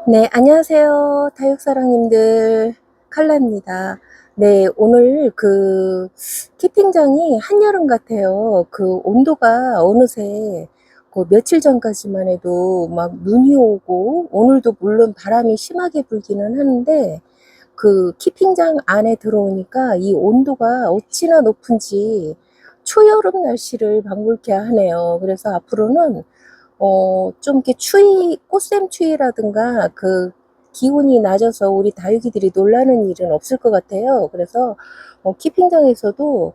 네, 안녕하세요. 다육사랑님들. 칼라입니다. 네, 오늘 키팅장이 한여름 같아요. 온도가 어느새 며칠 전까지만 해도 막 눈이 오고, 오늘도 물론 바람이 심하게 불기는 하는데, 키팅장 안에 들어오니까 이 온도가 어찌나 높은지 초여름 날씨를 방불케 하네요. 그래서 앞으로는 좀 이렇게 꽃샘 추위라든가 기온이 낮아서 우리 다육이들이 놀라는 일은 없을 것 같아요. 그래서 키핑장에서도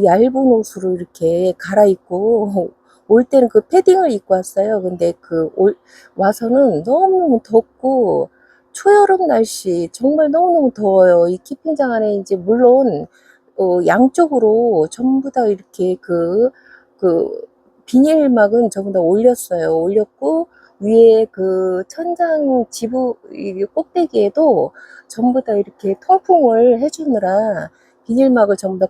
얇은 옷으로 이렇게 갈아입고 올 때는 패딩을 입고 왔어요. 근데 와서는 너무너무 덥고 초여름 날씨 정말 너무너무 더워요. 이 키핑장 안에 이제 물론 양쪽으로 전부 다 이렇게 비닐막은 전부 다 올렸어요. 올렸고 위에 천장 이 꼭대기에도 전부 다 이렇게 통풍을 해주느라 비닐막을 전부 다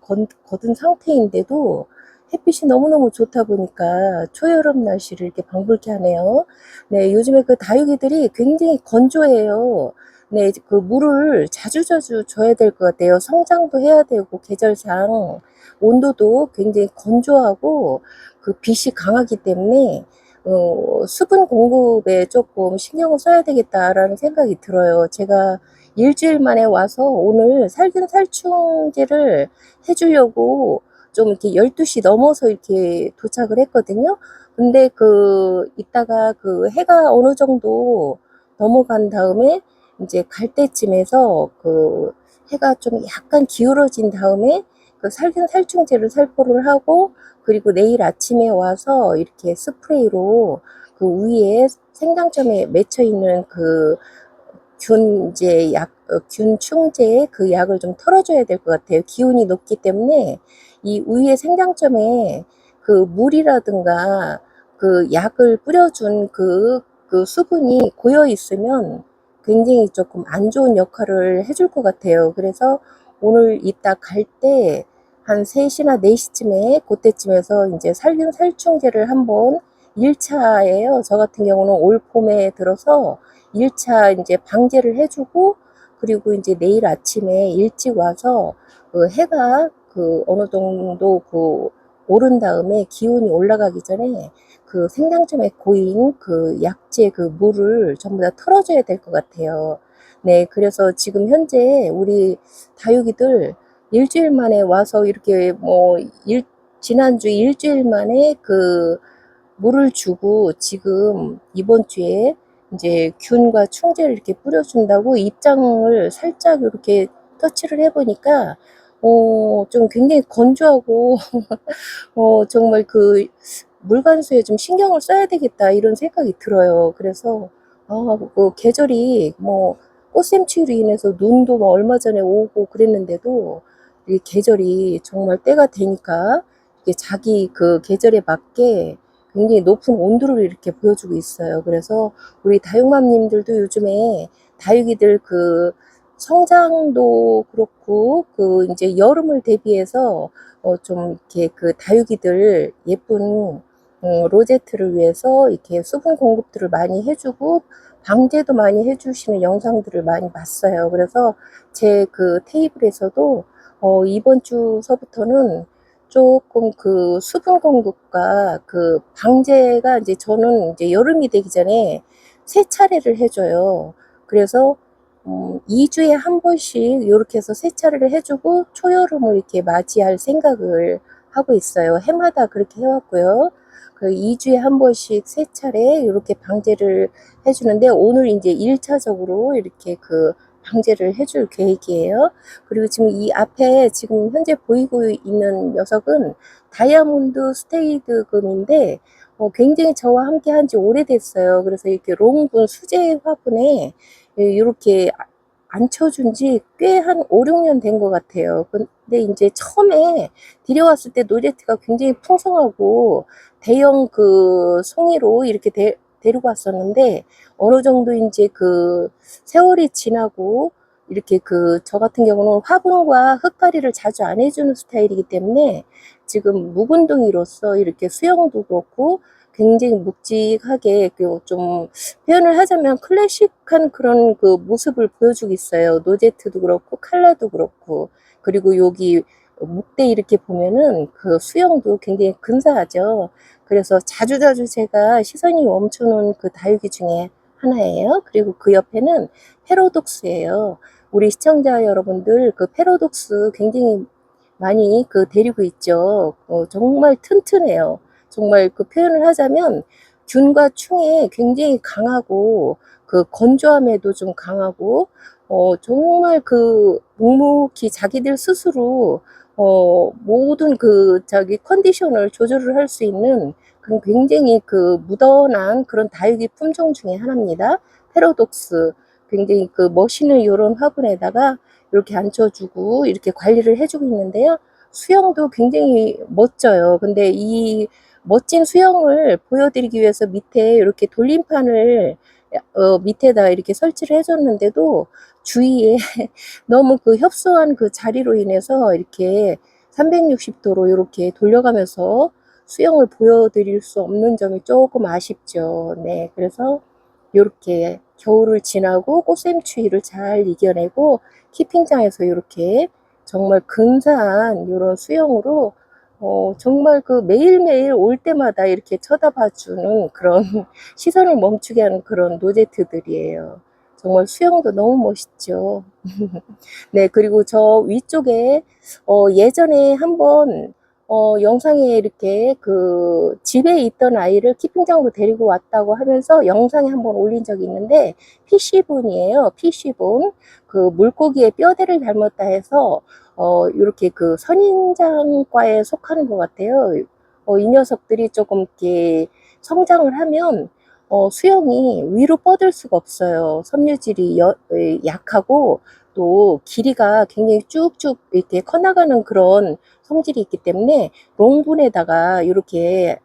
거둔 상태인데도 햇빛이 너무너무 좋다 보니까 초여름 날씨를 이렇게 방불케 하네요. 네, 요즘에 다육이들이 굉장히 건조해요. 네, 물을 자주자주 줘야 될 것 같아요. 성장도 해야 되고, 계절상 온도도 굉장히 건조하고, 빛이 강하기 때문에 수분 공급에 조금 신경을 써야 되겠다라는 생각이 들어요. 제가 일주일 만에 와서 오늘 살균살충제를 해주려고 좀 이렇게 12시 넘어서 이렇게 도착을 했거든요. 근데 이따가 해가 어느 정도 넘어간 다음에 이제 갈 때쯤에서 해가 좀 약간 기울어진 다음에 살균살충제를 살포를 하고, 그리고 내일 아침에 와서 이렇게 스프레이로 위에 생장점에 맺혀 있는 균충제 약을 좀 털어줘야 될 것 같아요. 기온이 높기 때문에 이 위에 생장점에 물이라든가 약을 뿌려준 수분이 고여 있으면 굉장히 조금 안 좋은 역할을 해줄 것 같아요. 그래서 오늘 이따 갈 때 한 3시나 4시쯤에 그때쯤에서 이제 살균살충제를 한번 1차예요. 저 같은 경우는 올 봄에 들어서 1차 이제 방제를 해주고, 그리고 이제 내일 아침에 일찍 와서 해가 어느 정도 오른 다음에 기온이 올라가기 전에 생장점에 고인 약재 물을 전부 다 털어줘야 될 것 같아요. 네, 그래서 지금 현재 우리 다육이들 일주일 만에 와서 이렇게 지난주 일주일 만에 물을 주고 지금 이번 주에 이제 균과 충제를 이렇게 뿌려준다고 입장을 살짝 이렇게 터치를 해보니까 좀 굉장히 건조하고 정말 물관수에 좀 신경을 써야 되겠다 이런 생각이 들어요. 그래서 계절이 꽃샘추위로 인해서 눈도 얼마 전에 오고 그랬는데도 이 계절이 정말 때가 되니까 이게 자기 계절에 맞게 굉장히 높은 온도를 이렇게 보여주고 있어요. 그래서 우리 다육맘님들도 요즘에 다육이들 성장도 그렇고 이제 여름을 대비해서 좀 이렇게 다육이들 예쁜 로제트를 위해서 이렇게 수분 공급들을 많이 해주고 방제도 많이 해주시는 영상들을 많이 봤어요. 그래서 제 테이블에서도 이번 주서부터는 조금 수분 공급과 방제가 이제 저는 이제 여름이 되기 전에 3차례를 해줘요. 그래서 2주에 한 번씩 이렇게 해서 세차를 해주고 초여름을 이렇게 맞이할 생각을 하고 있어요. 해마다 그렇게 해왔고요. 2주에 한 번씩 3차례 이렇게 방제를 해주는데 오늘 이제 1차적으로 이렇게 방제를 해줄 계획이에요. 그리고 지금 이 앞에 지금 현재 보이고 있는 녀석은 다이아몬드 스테이드금인데 굉장히 저와 함께 한지 오래됐어요. 그래서 이렇게 롱분 수제 화분에 이렇게 앉혀준 지 꽤 한 5, 6년 된 것 같아요. 근데 이제 처음에 들여왔을 때 노제트가 굉장히 풍성하고 대형 송이로 이렇게 데리고 왔었는데 어느 정도 이제 세월이 지나고 이렇게 저 같은 경우는 화분과 흙갈이를 자주 안 해주는 스타일이기 때문에 지금 묵은둥이로서 이렇게 수영도 그렇고 굉장히 묵직하게 좀 표현을 하자면 클래식한 그런 그 모습을 보여주고 있어요. 노제트도 그렇고 칼라도 그렇고. 그리고 여기 목대 이렇게 보면은 그 수영도 굉장히 근사하죠. 그래서 자주자주 제가 시선이 멈추는 그 다육이 중에 하나예요. 그리고 그 옆에는 패러독스예요. 우리 시청자 여러분들 그 패러독스 굉장히 많이 데리고 있죠. 정말 튼튼해요. 정말 그 표현을 하자면 균과 충에 굉장히 강하고 그 건조함에도 좀 강하고 정말 묵묵히 자기들 스스로 모든 자기 컨디션을 조절을 할 수 있는 그런 굉장히 무던한 그런 다육이 품종 중에 하나입니다. 패러독스. 굉장히 머신을 이런 화분에다가 이렇게 앉혀주고 이렇게 관리를 해주고 있는데요. 수영도 굉장히 멋져요. 근데 이 멋진 수영을 보여드리기 위해서 밑에 이렇게 돌림판을 밑에다 이렇게 설치를 해줬는데도 주위에 너무 협소한 자리로 인해서 이렇게 360도로 이렇게 돌려가면서 수영을 보여드릴 수 없는 점이 조금 아쉽죠. 네, 그래서 이렇게 겨울을 지나고 꽃샘추위를 잘 이겨내고 키핑장에서 이렇게 정말 근사한 이런 수영으로 정말 매일매일 올 때마다 이렇게 쳐다봐주는 그런 시선을 멈추게 하는 그런 노제트들이에요. 정말 수영도 너무 멋있죠. 네, 그리고 저 위쪽에 예전에 한번 영상에 이렇게 집에 있던 아이를 키핑장으로 데리고 왔다고 하면서 영상에 한번 올린 적이 있는데 피쉬본이에요. 피쉬본. 물고기의 뼈대를 닮았다 해서 이렇게 선인장과에 속하는 것 같아요. 이 녀석들이 조금 이렇게 성장을 하면 수영이 위로 뻗을 수가 없어요. 섬유질이 약하고 또 길이가 굉장히 쭉쭉 이렇게 커나가는 그런 성질이 있기 때문에 롱분에다가 이렇게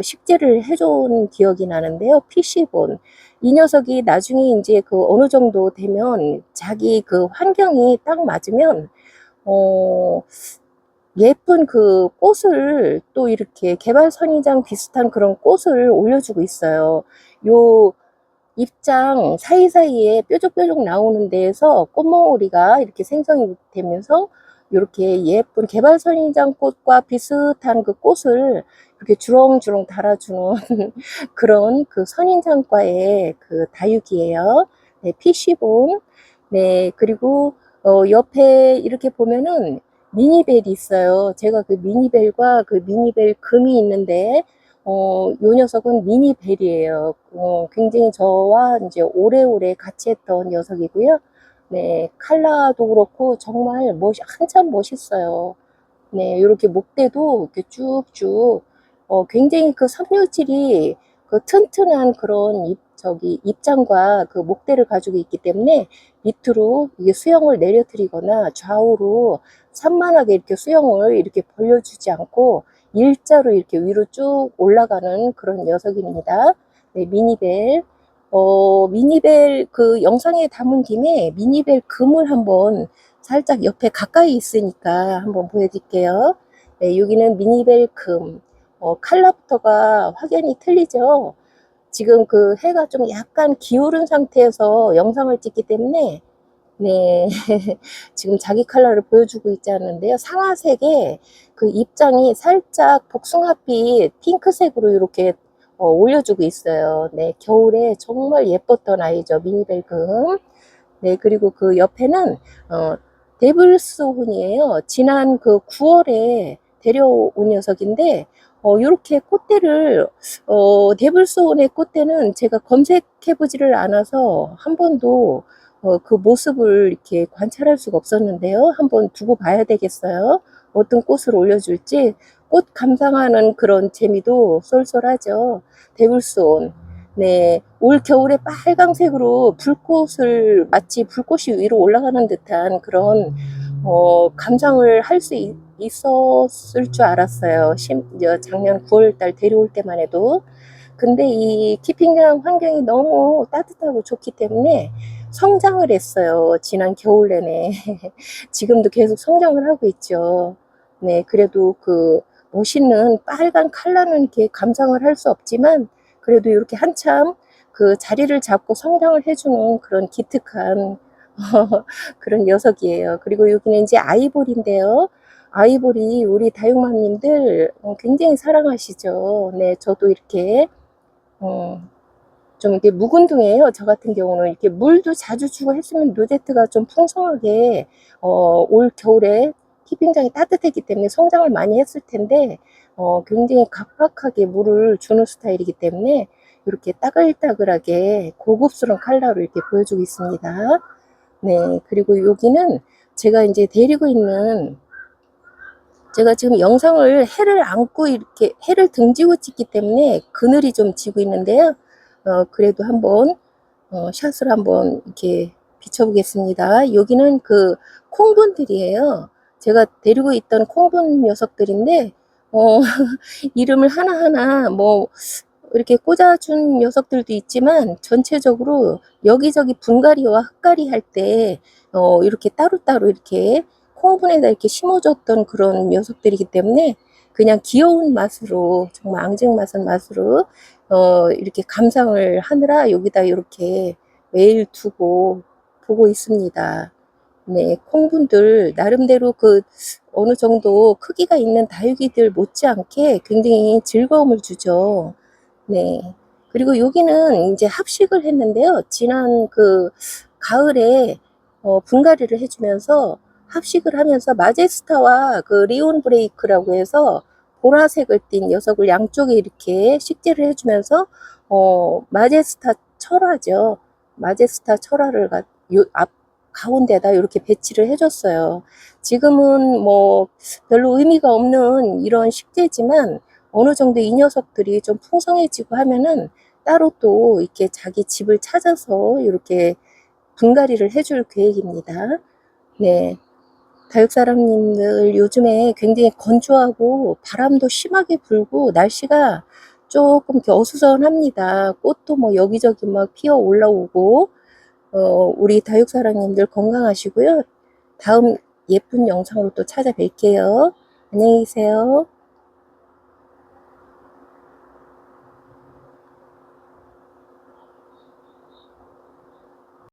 식재를 해준 기억이 나는데요. 피쉬본. 이 녀석이 나중에 이제 어느 정도 되면 자기 환경이 딱 맞으면 예쁜 꽃을 또 이렇게 개발선인장 비슷한 그런 꽃을 올려주고 있어요. 요 입장 사이사이에 뾰족뾰족 나오는 데에서 꽃몽오리가 이렇게 생성이 되면서 이렇게 예쁜 개발선인장 꽃과 비슷한 꽃을 이렇게 주렁주렁 달아주는 그런 선인장과의 다육이에요. 네, 피쉬본. 네, 그리고 옆에 이렇게 보면은 미니벨이 있어요. 제가 미니벨과 미니벨 금이 있는데 요 녀석은 미니벨이에요. 굉장히 저와 이제 오래오래 같이 했던 녀석이고요. 네, 칼라도 그렇고 정말 한참 멋있어요. 네, 이렇게 목대도 이렇게 쭉쭉, 굉장히 섬유질이 튼튼한 그런 입장과 목대를 가지고 있기 때문에 밑으로 이게 수영을 내려드리거나 좌우로 산만하게 이렇게 수영을 이렇게 벌려주지 않고 일자로 이렇게 위로 쭉 올라가는 그런 녀석입니다. 네, 미니벨. 미니벨 영상에 담은 김에 미니벨 금을 한번 살짝 옆에 가까이 있으니까 한번 보여드릴게요. 네, 여기는 미니벨 금. 칼라부터가 확연히 틀리죠. 지금 해가 좀 약간 기울은 상태에서 영상을 찍기 때문에 네, 지금 자기 컬러를 보여주고 있지 않는데요. 상아색에 입장이 살짝 복숭아빛 핑크색으로 이렇게 올려주고 있어요. 네, 겨울에 정말 예뻤던 아이죠. 미니벨금. 네, 그리고 옆에는 데블스혼이에요. 지난 9월에 데려온 녀석인데 이렇게 꽃대를 데블스혼의 꽃대는 제가 검색해 보지를 않아서 한 번도 그 모습을 이렇게 관찰할 수가 없었는데요. 한번 두고 봐야 되겠어요. 어떤 꽃을 올려줄지. 꽃 감상하는 그런 재미도 쏠쏠하죠. 데블스혼. 네, 올 겨울에 빨강색으로 마치 불꽃이 위로 올라가는 듯한 그런 감상을 할 수 있었을 줄 알았어요. 작년 9월달 데려올 때만 해도. 근데 이 키핑장 환경이 너무 따뜻하고 좋기 때문에 성장을 했어요. 지난 겨울 내내. 지금도 계속 성장을 하고 있죠. 네, 그래도 멋있는 빨간 컬러는 이렇게 감상을 할 수 없지만 그래도 이렇게 한참 그 자리를 잡고 성장을 해주는 그런 기특한 그런 녀석이에요. 그리고 여기는 이제 아이보리인데요. 아이보리 우리 다육맘님들 굉장히 사랑하시죠. 네, 저도 이렇게 좀 이렇게 묵은둥이에요. 저 같은 경우는 이렇게 물도 자주 주고 했으면 노제트가 좀 풍성하게 올 겨울에 키핑장이 따뜻했기 때문에 성장을 많이 했을 텐데 굉장히 각박하게 물을 주는 스타일이기 때문에 이렇게 따글따글하게 고급스러운 컬러로 이렇게 보여주고 있습니다. 네, 그리고 여기는 제가 이제 데리고 있는 제가 지금 영상을 해를 안고 이렇게 해를 등지고 찍기 때문에 그늘이 좀 지고 있는데요. 그래도 한번 샷을 한번 이렇게 비춰보겠습니다. 여기는 그 콩분들이에요. 제가 데리고 있던 콩분 녀석들인데 이름을 하나하나 뭐 이렇게 꽂아준 녀석들도 있지만 전체적으로 여기저기 분갈이와 흙갈이 할 때 이렇게 따로따로 이렇게 콩분에다 이렇게 심어줬던 그런 녀석들이기 때문에 그냥 귀여운 맛으로 정말 앙증맞은 맛으로 이렇게 감상을 하느라 여기다 이렇게 매일 두고 보고 있습니다. 네, 콩분들 나름대로 그 어느 정도 크기가 있는 다육이들 못지않게 굉장히 즐거움을 주죠. 네. 그리고 여기는 이제 합식을 했는데요. 지난 그 가을에 분갈이를 해주면서 합식을 하면서 마제스타와 그 리온 브레이크라고 해서 보라색을 띤 녀석을 양쪽에 이렇게 식재를 해주면서 마제스타 철화죠. 마제스타 철화를 앞 가운데다 이렇게 배치를 해줬어요. 지금은 뭐 별로 의미가 없는 이런 식재지만 어느 정도 이 녀석들이 좀 풍성해지고 하면은 따로 또 이렇게 자기 집을 찾아서 이렇게 분갈이를 해줄 계획입니다. 네. 다육사랑님들 요즘에 굉장히 건조하고 바람도 심하게 불고 날씨가 조금 이렇게 어수선합니다. 꽃도 뭐 여기저기 막 피어 올라오고 우리 다육사랑님들 건강하시고요. 다음 예쁜 영상으로 또 찾아뵐게요. 안녕히 계세요.